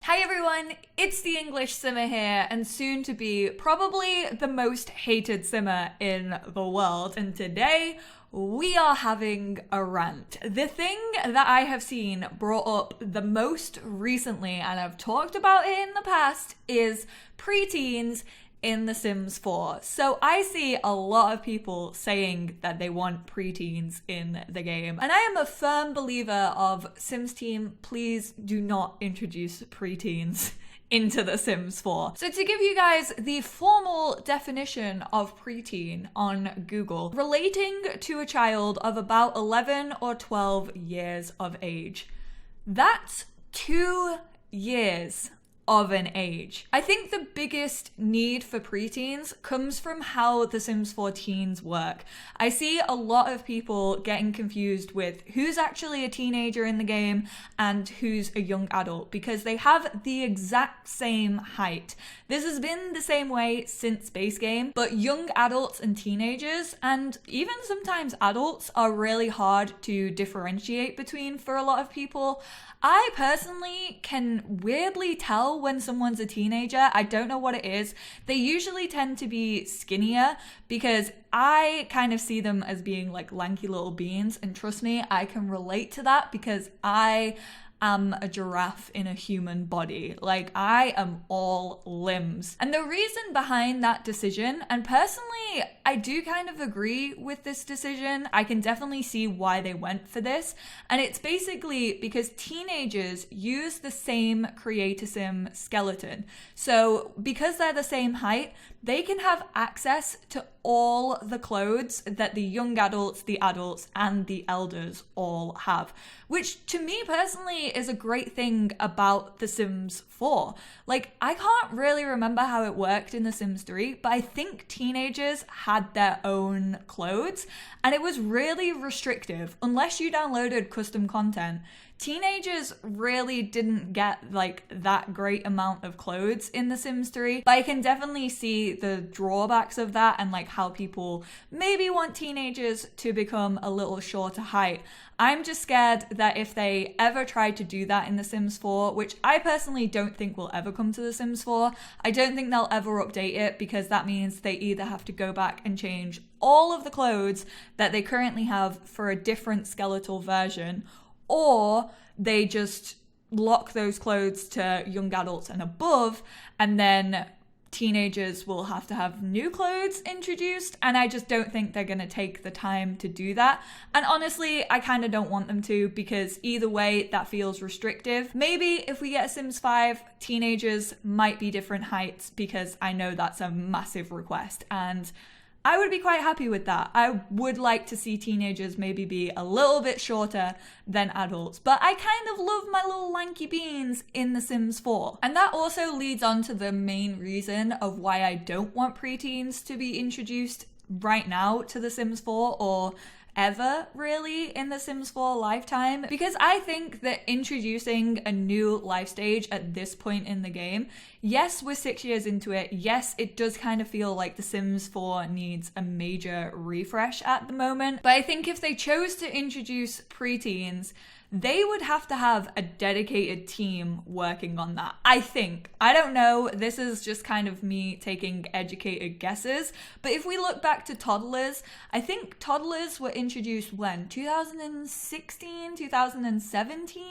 Hi everyone, it's the English Simmer here, and soon to be probably the most hated simmer in the world. And today we are having a rant. The thing that I have seen brought up the most recently, and I've talked about it in the past, is preteens in The Sims 4. So I see a lot of people saying that they want preteens in the game. And I am a firm believer of Sims team, please do not introduce preteens into The Sims 4. So to give you guys the formal definition of preteen on Google, relating to a child of about 11 or 12 years of age. That's 2 years of an age. I think the biggest need for preteens comes from how The Sims 4 teens work. I see a lot of people getting confused with who's actually a teenager in the game and who's a young adult because they have the exact same height. This has been the same way since base game, but young adults and teenagers, and even sometimes adults, are really hard to differentiate between for a lot of people. I personally can weirdly tell when someone's a teenager. I don't know what it is. They usually tend to be skinnier because I kind of see them as being like lanky little beans. And trust me, I can relate to that because I am a giraffe in a human body. Like, I am all limbs. And the reason behind that decision, and personally, I do kind of agree with this decision. I can definitely see why they went for this. And it's basically because teenagers use the same Create-A-Sim skeleton. So because they're the same height, they can have access to all the clothes that the young adults, the adults, and the elders all have. Which to me personally is a great thing about The Sims 4. Like, I can't really remember how it worked in The Sims 3, but I think teenagers had their own clothes, and it was really restrictive. Unless you downloaded custom content, teenagers really didn't get like that great amount of clothes in The Sims 3, but I can definitely see the drawbacks of that and like how people maybe want teenagers to become a little shorter height. I'm just scared that if they ever try to do that in The Sims 4, which I personally don't think will ever come to The Sims 4, I don't think they'll ever update it because that means they either have to go back and change all of the clothes that they currently have for a different skeletal version, or they just lock those clothes to young adults and above, and then teenagers will have to have new clothes introduced, and I just don't think they're going to take the time to do that. And honestly, I kind of don't want them to, because either way, that feels restrictive. Maybe if we get a Sims 5, teenagers might be different heights, because I know that's a massive request, and I would be quite happy with that. I would like to see teenagers maybe be a little bit shorter than adults, but I kind of love my little lanky beans in The Sims 4. And that also leads on to the main reason of why I don't want preteens to be introduced right now to The Sims 4, or ever really in The Sims 4 lifetime, because I think that introducing a new life stage at this point in the game, yes, we're 6 years into it, yes, it does kind of feel like The Sims 4 needs a major refresh at the moment, but I think if they chose to introduce preteens, they would have to have a dedicated team working on that. I think. I don't know. This is just kind of me taking educated guesses. But if we look back to toddlers, I think toddlers were introduced when? 2016? 2017?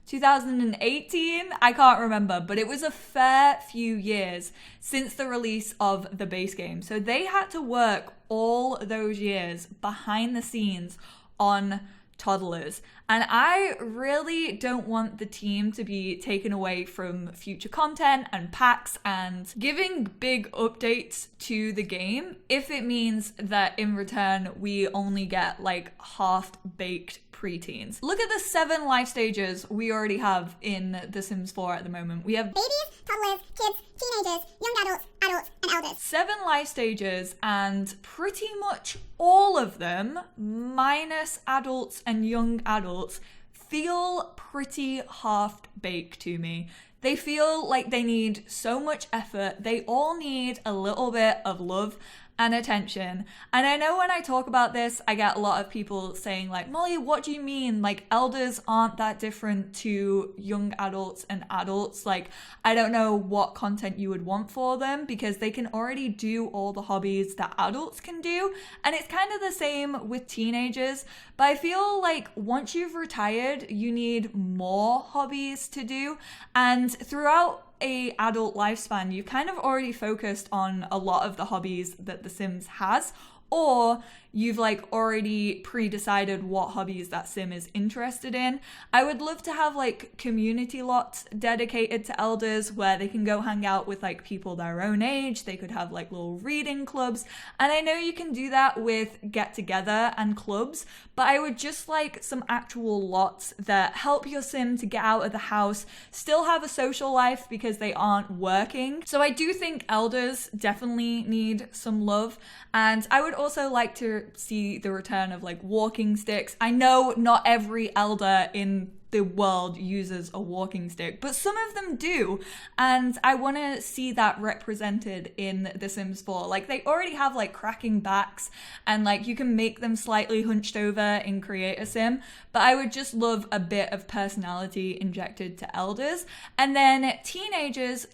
2018? I can't remember, but it was a fair few years since the release of the base game. So they had to work all those years behind the scenes on toddlers. And I really don't want the team to be taken away from future content and packs and giving big updates to the game if it means that in return we only get like half-baked preteens. Look at the 7 life stages we already have in The Sims 4 at the moment. We have babies, toddlers, kids, teenagers, young adults, and elders. 7 life stages, and pretty much all of them, minus adults and young adults, feel pretty half-baked to me. They feel like they need so much effort. They all need a little bit of love. and attention. And I know when I talk about this, I get a lot of people saying like, Molly, what do you mean? Like, elders aren't that different to young adults and adults. Like, I don't know what content you would want for them because they can already do all the hobbies that adults can do. And it's kind of the same with teenagers. But I feel like once you've retired, you need more hobbies to do. And throughout a adult lifespan, you've kind of already focused on a lot of the hobbies that The Sims has, or you've like already pre-decided what hobbies that sim is interested in. I would love to have like community lots dedicated to elders where they can go hang out with like people their own age. They could have like little reading clubs. And I know you can do that with get together and clubs, but I would just like some actual lots that help your sim to get out of the house, still have a social life because they aren't working. So I do think elders definitely need some love. And I would also like to see the return of like walking sticks. I know not every elder in the world uses a walking stick, but some of them do, and I want to see that represented in The Sims 4. Like, they already have like cracking backs and like you can make them slightly hunched over in Create a Sim, but I would just love a bit of personality injected to elders. And then teenagers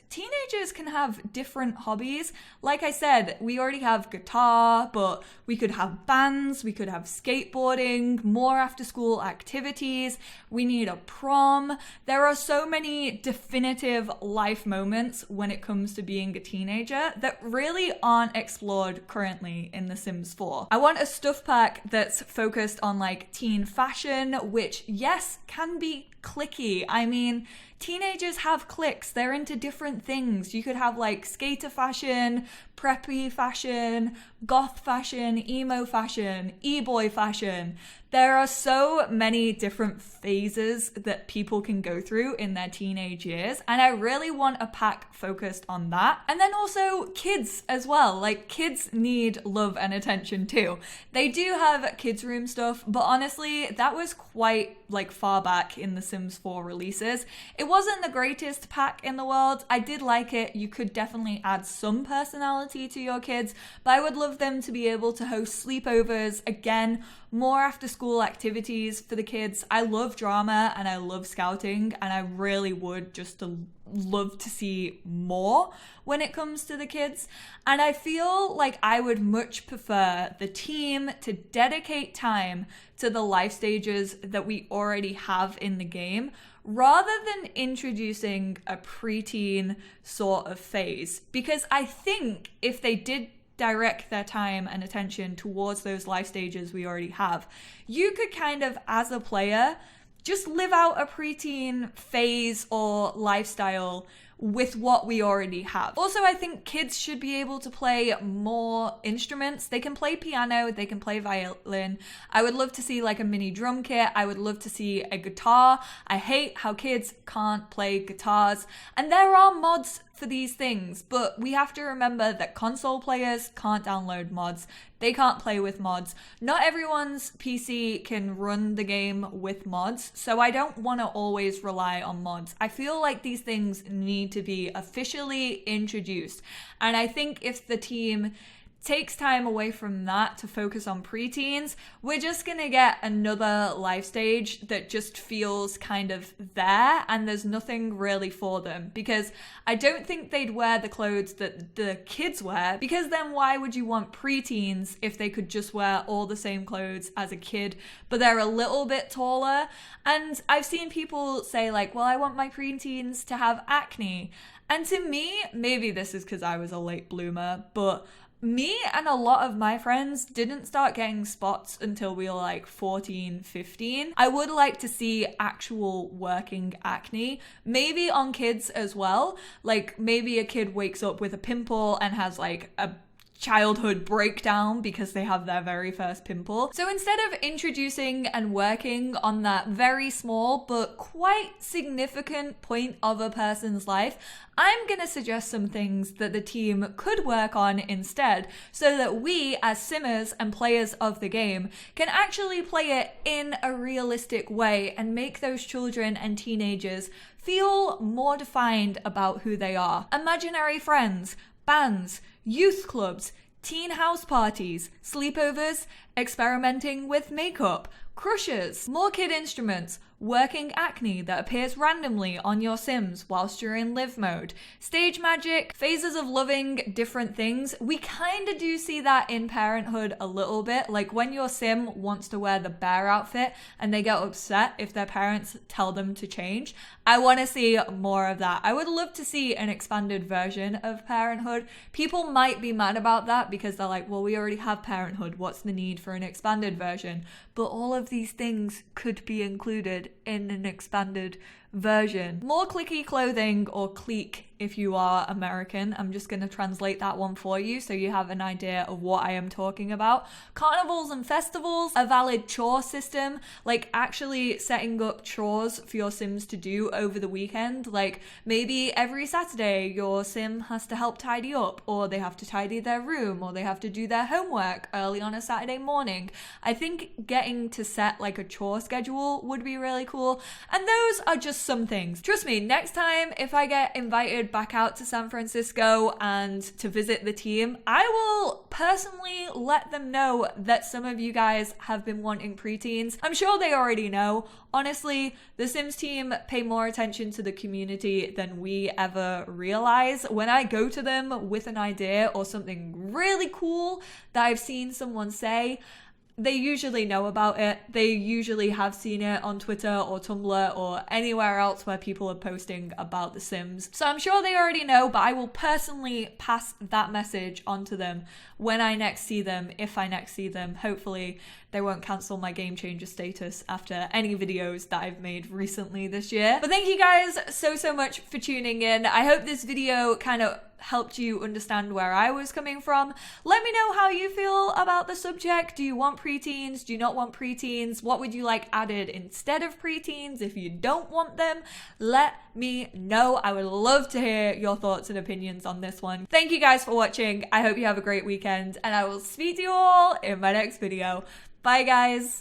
can have different hobbies. Like I said, we already have guitar, but we could have bands, we could have skateboarding, more after school activities, we need a prom. There are so many definitive life moments when it comes to being a teenager that really aren't explored currently in The Sims 4. I want a stuff pack that's focused on like teen fashion, which yes, can be cliquey. I mean, teenagers have cliques. They're into different things. You could have like skater fashion, preppy fashion, goth fashion, emo fashion, e-boy fashion. There are so many different phases that people can go through in their teenage years, and I really want a pack focused on that. And then also kids as well. Like, kids need love and attention too. They do have kids room stuff, but honestly, that was quite like far back in the Sims 4 releases. It wasn't the greatest pack in the world. I did like it. You could definitely add some personality to your kids, but I would love them to be able to host sleepovers, again, more after school activities for the kids. I love drama and I love scouting, and I really would just love to see more when it comes to the kids. And I feel like I would much prefer the team to dedicate time to the life stages that we already have in the game, rather than introducing a preteen sort of phase. Because I think if they did direct their time and attention towards those life stages we already have, you could kind of, as a player, just live out a preteen phase or lifestyle with what we already have. Also, I think kids should be able to play more instruments. They can play piano, they can play violin. I would love to see like a mini drum kit. I would love to see a guitar. I hate how kids can't play guitars. And there are mods for these things, but we have to remember that console players can't download mods. They can't play with mods. Not everyone's PC can run the game with mods, so I don't want to always rely on mods. I feel like these things need to be officially introduced, and I think if the team takes time away from that to focus on preteens, we're just gonna get another life stage that just feels kind of there and there's nothing really for them, because I don't think they'd wear the clothes that the kids wear, because then why would you want preteens if they could just wear all the same clothes as a kid but they're a little bit taller? And I've seen people say like, well, I want my preteens to have acne, and to me, maybe this is because I was a late bloomer, but me and a lot of my friends didn't start getting spots until we were like 14, 15. I would like to see actual working acne, maybe on kids as well. Like maybe a kid wakes up with a pimple and has like a childhood breakdown because they have their very first pimple. So instead of introducing and working on that very small but quite significant point of a person's life, I'm gonna suggest some things that the team could work on instead, so that we as simmers and players of the game can actually play it in a realistic way and make those children and teenagers feel more defined about who they are. Imaginary friends, bands, youth clubs, teen house parties, sleepovers, experimenting with makeup, crushes, more kid instruments, working acne that appears randomly on your Sims whilst you're in live mode, stage magic, phases of loving different things. We kind of do see that in Parenthood a little bit, like when your Sim wants to wear the bear outfit and they get upset if their parents tell them to change. I want to see more of that. I would love to see an expanded version of Parenthood. People might be mad about that because they're like, well, we already have Parenthood. What's the need for an expanded version? But all of these things could be included in an expanded version. More cliquey clothing, or clique if you are American. I'm just going to translate that one for you so you have an idea of what I am talking about. Carnivals and festivals, a valid chore system, like actually setting up chores for your Sims to do over the weekend. Like maybe every Saturday your Sim has to help tidy up, or they have to tidy their room, or they have to do their homework early on a Saturday morning. I think getting to set like a chore schedule would be really cool. And those are just some things. Trust me, next time if I get invited back out to San Francisco and to visit the team, I will personally let them know that some of you guys have been wanting preteens. I'm sure they already know. Honestly, the Sims team pay more attention to the community than we ever realize. When I go to them with an idea or something really cool that I've seen someone say, they usually know about it. They usually have seen it on Twitter or Tumblr or anywhere else where people are posting about The Sims. So I'm sure they already know, but I will personally pass that message on to them when I next see them, if I next see them. Hopefully they won't cancel my game changer status after any videos that I've made recently this year. But thank you guys so much for tuning in. I hope this video kind of helped you understand where I was coming from. Let me know how you feel about the subject. Do you want preteens? Do you not want preteens? What would you like added instead of preteens if you don't want them? Let me know. I would love to hear your thoughts and opinions on this one. Thank you guys for watching. I hope you have a great weekend, and I will speak to you all in my next video. Bye guys.